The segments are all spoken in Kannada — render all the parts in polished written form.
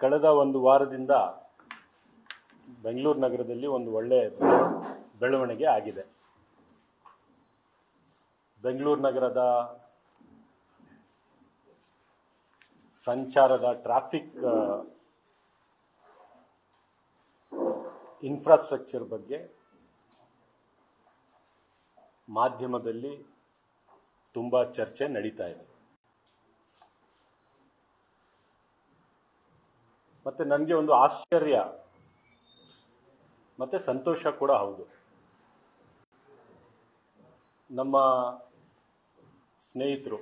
ಕಳೆದ ಒಂದು ವಾರದಿಂದ ಬೆಂಗಳೂರು ನಗರದಲ್ಲಿ ಒಂದು ಒಳ್ಳೆ ಬೆಳವಣಿಗೆ ಆಗಿದೆ. ಬೆಂಗಳೂರು ನಗರದ ಸಂಚಾರದ ಟ್ರಾಫಿಕ್ ಇನ್ಫ್ರಾಸ್ಟ್ರಕ್ಚರ್ ಬಗ್ಗೆ ಮಾಧ್ಯಮದಲ್ಲಿ ತುಂಬಾ ಚರ್ಚೆ ನಡೀತಾ ಇದೆ. ಮತ್ತೆ ನನಗೆ ಒಂದು ಆಶ್ಚರ್ಯ ಮತ್ತೆ ಸಂತೋಷ ಕೂಡ ಹೌದು. ನಮ್ಮ ಸ್ನೇಹಿತರು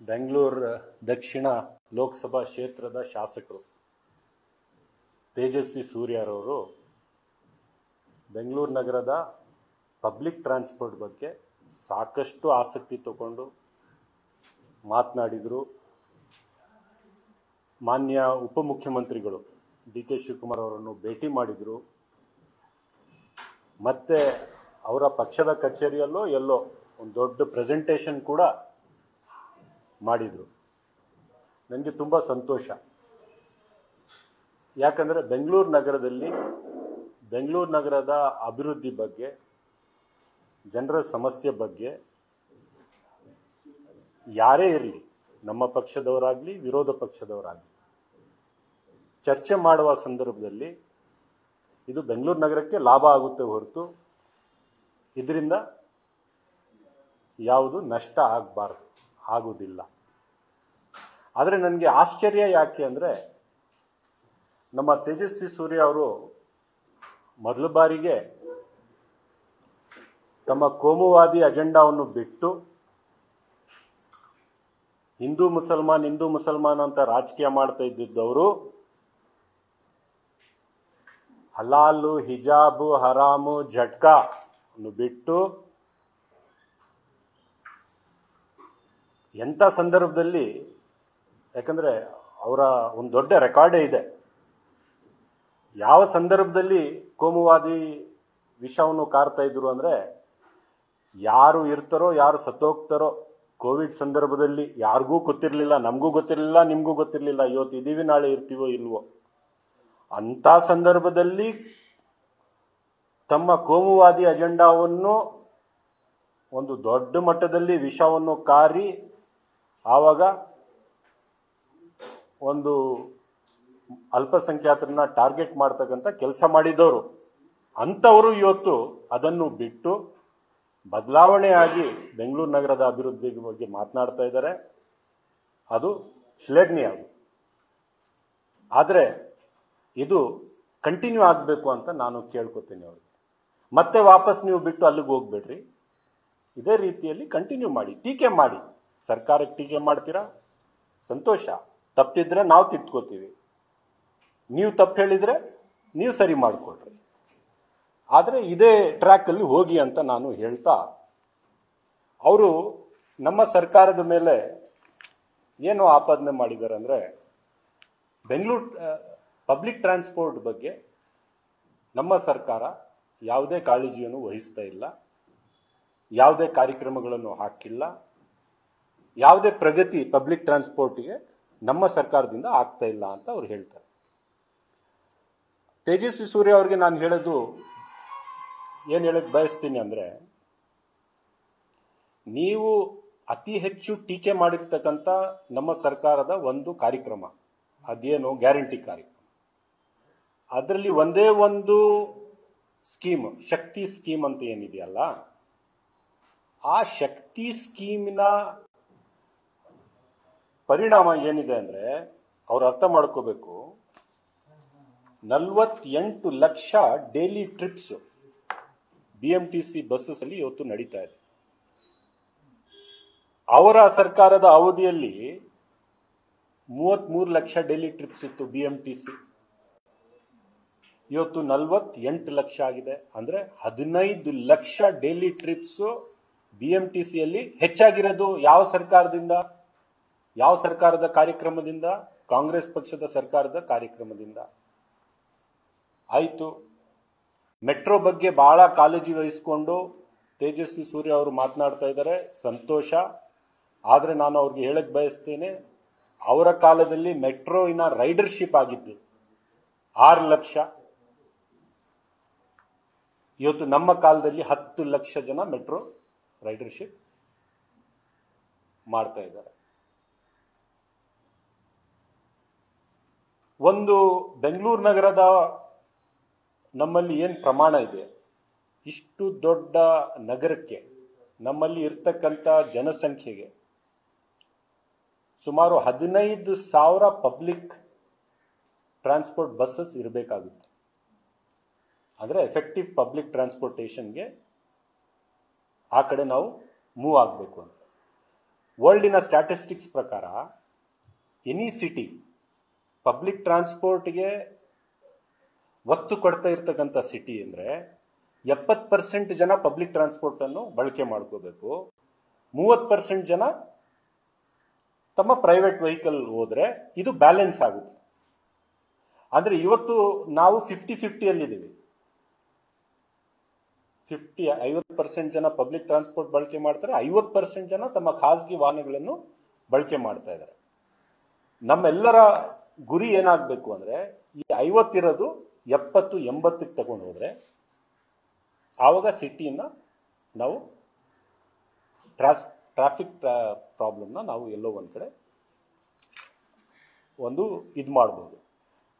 ಬೆಂಗಳೂರು ದಕ್ಷಿಣ ಲೋಕಸಭಾ ಕ್ಷೇತ್ರದ ಶಾಸಕರು ತೇಜಸ್ವಿ ಸೂರ್ಯರವರು ಬೆಂಗಳೂರು ನಗರದ ಪಬ್ಲಿಕ್ ಟ್ರಾನ್ಸ್ಪೋರ್ಟ್ ಬಗ್ಗೆ ಸಾಕಷ್ಟು ಆಸಕ್ತಿ ತಗೊಂಡು ಮಾತನಾಡಿದರು. ಮಾನ್ಯ ಉಪಮುಖ್ಯಮಂತ್ರಿಗಳು ಡಿ.ಕೆ. ಶಿವಕುಮಾರ್ ಅವರನ್ನು ಭೇಟಿ ಮಾಡಿದರು. ಮತ್ತೆ ಅವರ ಪಕ್ಷದ ಕಚೇರಿಯಲ್ಲೋ ಎಲ್ಲೋ ಒಂದು ದೊಡ್ಡ ಪ್ರೆಸೆಂಟೇಷನ್ ಕೂಡ ಮಾಡಿದರು. ನನಗೆ ತುಂಬ ಸಂತೋಷ. ಯಾಕಂದರೆ ಬೆಂಗಳೂರು ನಗರದಲ್ಲಿ ಬೆಂಗಳೂರು ನಗರದ ಅಭಿವೃದ್ಧಿ ಬಗ್ಗೆ, ಜನರ ಸಮಸ್ಯೆ ಬಗ್ಗೆ ಯಾರೇ ಇರಲಿ, ನಮ್ಮ ಪಕ್ಷದವರಾಗಲಿ ವಿರೋಧ ಪಕ್ಷದವರಾಗಲಿ, ಚರ್ಚೆ ಮಾಡುವ ಸಂದರ್ಭದಲ್ಲಿ ಇದು ಬೆಂಗಳೂರು ನಗರಕ್ಕೆ ಲಾಭ ಆಗುತ್ತೆ ಹೊರತು ಇದರಿಂದ ಯಾವುದು ನಷ್ಟ ಆಗುವುದಿಲ್ಲ. ಆದರೆ ನನಗೆ ಆಶ್ಚರ್ಯ ಯಾಕೆ ಅಂದರೆ, ನಮ್ಮ ತೇಜಸ್ವಿ ಸೂರ್ಯ ಅವರು ಮೊದಲ ಬಾರಿಗೆ ತಮ್ಮ ಕೋಮುವಾದಿ ಅಜೆಂಡಾವನ್ನು ಬಿಟ್ಟು ಹಿಂದೂ ಮುಸಲ್ಮಾನ್ ಅಂತ ರಾಜಕೀಯ ಮಾಡ್ತಾ ಇದ್ದಿದ್ದವರು ಹಲಾಲು, ಹಿಜಾಬು, ಹರಾಮು, ಜಟ್ಕಾ ಅನ್ನು ಬಿಟ್ಟು ಎಂಥ ಸಂದರ್ಭದಲ್ಲಿ, ಯಾಕಂದ್ರೆ ಅವರ ಒಂದು ದೊಡ್ಡ ರೆಕಾರ್ಡೇ ಇದೆ, ಯಾವ ಸಂದರ್ಭದಲ್ಲಿ ಕೋಮುವಾದಿ ವಿಷವನ್ನು ಕಾರ್ತಾ ಇದ್ರು ಅಂದ್ರೆ, ಯಾರು ಇರ್ತಾರೋ ಯಾರು ಸತ್ತೋಗ್ತಾರೋ, ಕೋವಿಡ್ ಸಂದರ್ಭದಲ್ಲಿ ಯಾರಿಗೂ ಗೊತ್ತಿರಲಿಲ್ಲ, ನಮಗೂ ಗೊತ್ತಿರಲಿಲ್ಲ, ನಿಮಗೂ ಗೊತ್ತಿರಲಿಲ್ಲ, ಇವತ್ತು ಇದೀವಿ ನಾಳೆ ಇರ್ತೀವೋ ಇಲ್ವೋ ಅಂತ ಸಂದರ್ಭದಲ್ಲಿ ತಮ್ಮ ಕೋಮುವಾದಿ ಅಜೆಂಡಾವನ್ನು ಒಂದು ದೊಡ್ಡ ಮಟ್ಟದಲ್ಲಿ ವಿಷವನ್ನು ಕಾರಿ ಆವಾಗ ಒಂದು ಅಲ್ಪಸಂಖ್ಯಾತರನ್ನ ಟಾರ್ಗೆಟ್ ಮಾಡ್ತಕ್ಕಂಥ ಕೆಲಸ ಮಾಡಿದವರು. ಅಂಥವರು ಇವತ್ತು ಅದನ್ನು ಬಿಟ್ಟು ಬದಲಾವಣೆಯಾಗಿ ಬೆಂಗಳೂರು ನಗರದ ಅಭಿವೃದ್ಧಿ ಬಗ್ಗೆ ಮಾತನಾಡ್ತಾ ಇದ್ದಾರೆ. ಅದು ಶ್ಲಾಘನೀಯ. ಆದರೆ ಇದು ಕಂಟಿನ್ಯೂ ಆಗಬೇಕು ಅಂತ ನಾನು ಕೇಳ್ಕೊತೀನಿ ಅವ್ರಿಗೆ. ಮತ್ತೆ ವಾಪಸ್ ನೀವು ಬಿಟ್ಟು ಅಲ್ಲಿಗೆ ಹೋಗ್ಬೇಡ್ರಿ, ಇದೇ ರೀತಿಯಲ್ಲಿ ಕಂಟಿನ್ಯೂ ಮಾಡಿ, ಟೀಕೆ ಮಾಡಿ. ಸರ್ಕಾರಕ್ಕೆ ಟೀಕೆ ಮಾಡ್ತೀರಾ, ಸಂತೋಷ. ತಪ್ಪಿದ್ರೆ ನಾವು ತಿದ್ಕೋತೀವಿ, ನೀವು ತಪ್ಪು ಹೇಳಿದ್ರೆ ನೀವು ಸರಿ ಮಾಡ್ಕೊಳ್ರಿ. ಆದರೆ ಇದೇ ಟ್ರ್ಯಾಕ್ ಅಲ್ಲಿ ಹೋಗಿ ಅಂತ ನಾನು ಹೇಳ್ತಾ, ಅವರು ನಮ್ಮ ಸರ್ಕಾರದ ಮೇಲೆ ಏನು ಆಪಾದನೆ ಮಾಡಿದ್ದಾರೆ ಅಂದ್ರೆ, ಬೆಂಗಳೂರು ಪಬ್ಲಿಕ್ ಟ್ರಾನ್ಸ್ಪೋರ್ಟ್ ಬಗ್ಗೆ ನಮ್ಮ ಸರ್ಕಾರ ಯಾವುದೇ ಕಾಳಜಿಯನ್ನು ವಹಿಸ್ತಾ ಇಲ್ಲ, ಯಾವುದೇ ಕಾರ್ಯಕ್ರಮಗಳನ್ನು ಹಾಕಿಲ್ಲ, ಯಾವುದೇ ಪ್ರಗತಿ ಪಬ್ಲಿಕ್ ಟ್ರಾನ್ಸ್ಪೋರ್ಟ್ಗೆ ನಮ್ಮ ಸರ್ಕಾರದಿಂದ ಆಗ್ತಾ ಇಲ್ಲ ಅಂತ ಅವ್ರು ಹೇಳ್ತಾರೆ. ತೇಜಸ್ವಿ ಸೂರ್ಯ ಅವರಿಗೆ ನಾನು ಹೇಳೋದು ಏನು ಹೇಳಕ್ ಬಯಸ್ತೀನಿ ಅಂದ್ರೆ, ನೀವು ಅತಿ ಹೆಚ್ಚು ಟೀಕೆ ಮಾಡಿರ್ತಕ್ಕಂಥ ನಮ್ಮ ಸರ್ಕಾರದ ಒಂದು ಕಾರ್ಯಕ್ರಮ, ಅದೇನು ಗ್ಯಾರಂಟಿ ಕಾರ್ಯಕ್ರಮ, ಅದರಲ್ಲಿ ಒಂದೇ ಒಂದು ಸ್ಕೀಮ್, ಶಕ್ತಿ ಸ್ಕೀಮ್ ಅಂತ ಏನಿದೆಯಲ್ಲ, ಆ ಶಕ್ತಿ ಸ್ಕೀಮಿನ ಪರಿಣಾಮ ಏನಿದೆ ಅಂದ್ರೆ, ಅವ್ರು ಅರ್ಥ ಮಾಡ್ಕೋಬೇಕು, 48 lakh daily trips BMTC buses ಅಲ್ಲಿ ಇವತ್ತು ನಡೀತಾ ಇದೆ. ಅವರ ಸರ್ಕಾರದ ಅವಧಿಯಲ್ಲಿ 33 ಲಕ್ಷ ಡೈಲಿ ಟ್ರಿಪ್ಸ್ ಇತ್ತು BMTC, ಇವತ್ತು 48 ಲಕ್ಷ ಆಗಿದೆ. ಅಂದ್ರೆ 15 ಲಕ್ಷ ಡೈಲಿ ಟ್ರಿಪ್ಸ್ BMTC ಯಲ್ಲಿ ಹೆಚ್ಚಾಗಿರೋದು ಯಾವ ಸರ್ಕಾರದಿಂದ, ಯಾವ ಸರ್ಕಾರದ ಕಾರ್ಯಕ್ರಮದಿಂದ? ಕಾಂಗ್ರೆಸ್ ಪಕ್ಷದ ಸರ್ಕಾರದ ಕಾರ್ಯಕ್ರಮದಿಂದ ಆಯ್ತು. ಮೆಟ್ರೋ ಬಗ್ಗೆ ಬಹಳ ಕಾಳಜಿ ವಹಿಸಿಕೊಂಡು ತೇಜಸ್ವಿ ಸೂರ್ಯ ಅವರು ಮಾತನಾಡ್ತಾ ಇದ್ದಾರೆ, ಸಂತೋಷ. ಆದ್ರೆ ನಾನು ಅವ್ರಿಗೆ ಹೇಳಕ್ ಬಯಸ್ತೇನೆ, ಅವರ ಕಾಲದಲ್ಲಿ ಮೆಟ್ರೋವಿನ ರೈಡರ್ಶಿಪ್ ಆಗಿದ್ದು 6 ಲಕ್ಷ. ಇವತ್ತು ನಮ್ಮ ಕಾಲದಲ್ಲಿ 10 ಲಕ್ಷ ಜನ ಮೆಟ್ರೋ ರೈಡರ್ಶಿಪ್ ಮಾಡ್ತಾ ಇದ್ದಾರೆ. ಒಂದು ಬೆಂಗಳೂರು ನಗರದ ನಮ್ಮಲ್ಲಿ ಏನು ಪ್ರಮಾಣ ಇದೆ, ಇಷ್ಟು ದೊಡ್ಡ ನಗರಕ್ಕೆ ನಮ್ಮಲ್ಲಿ ಇರ್ತಕ್ಕಂಥ ಜನಸಂಖ್ಯೆಗೆ ಸುಮಾರು 15,000 ಪಬ್ಲಿಕ್ ಟ್ರಾನ್ಸ್ಪೋರ್ಟ್ ಬಸ್ಸಸ್ ಇರಬೇಕಾಗುತ್ತೆ. ಅಂದರೆ ಎಫೆಕ್ಟಿವ್ ಪಬ್ಲಿಕ್ ಟ್ರಾನ್ಸ್ಪೋರ್ಟೇಷನ್ಗೆ ಆ ಕಡೆ ನಾವು ಮೂವ್ ಆಗಬೇಕು ಅಂತ. ವರ್ಲ್ಡಿನ ಸ್ಟ್ಯಾಟಿಸ್ಟಿಕ್ಸ್ ಪ್ರಕಾರ ಎನಿ ಸಿಟಿ ಪಬ್ಲಿಕ್ ಟ್ರಾನ್ಸ್ಪೋರ್ಟ್ಗೆ ಒತ್ತು ಕೊಡ್ತಾ ಇರ್ತಕ್ಕಂಥ ಸಿಟಿ ಅಂದರೆ 70% ಜನ ಪಬ್ಲಿಕ್ ಟ್ರಾನ್ಸ್ಪೋರ್ಟ್ ಅನ್ನು ಬಳಕೆ ಮಾಡ್ಕೋಬೇಕು, 30% ಜನ ತಮ್ಮ ಪ್ರೈವೇಟ್ ವೆಹಿಕಲ್ ಹೋದ್ರೆ ಇದು ಬ್ಯಾಲೆನ್ಸ್ ಆಗುತ್ತೆ. ಅಂದ್ರೆ ಇವತ್ತು ನಾವು 50-50 ಅಲ್ಲಿದ್ದೀವಿ. 50% ಜನ ಪಬ್ಲಿಕ್ ಟ್ರಾನ್ಸ್ಪೋರ್ಟ್ ಬಳಕೆ ಮಾಡ್ತಾರೆ, 50% ಜನ ತಮ್ಮ ಖಾಸಗಿ ವಾಹನಗಳನ್ನು ಬಳಕೆ ಮಾಡ್ತಾ ಇದ್ದಾರೆ. ನಮ್ಮೆಲ್ಲರ ಗುರಿ ಏನಾಗಬೇಕು ಅಂದ್ರೆ ಈ 50 ಇರೋದು 70-80ಕ್ಕೆ ತಗೊಂಡು ಹೋದ್ರೆ ಆವಾಗ ಸಿಟಿಯನ್ನ ನಾವು ಟ್ರಾಫಿಕ್ ಪ್ರಾಬ್ಲಮ್ನ ನಾವು ಎಲ್ಲೋ ಒಂದ್ ಕಡೆ ಇದು ಮಾಡ್ಬೋದು.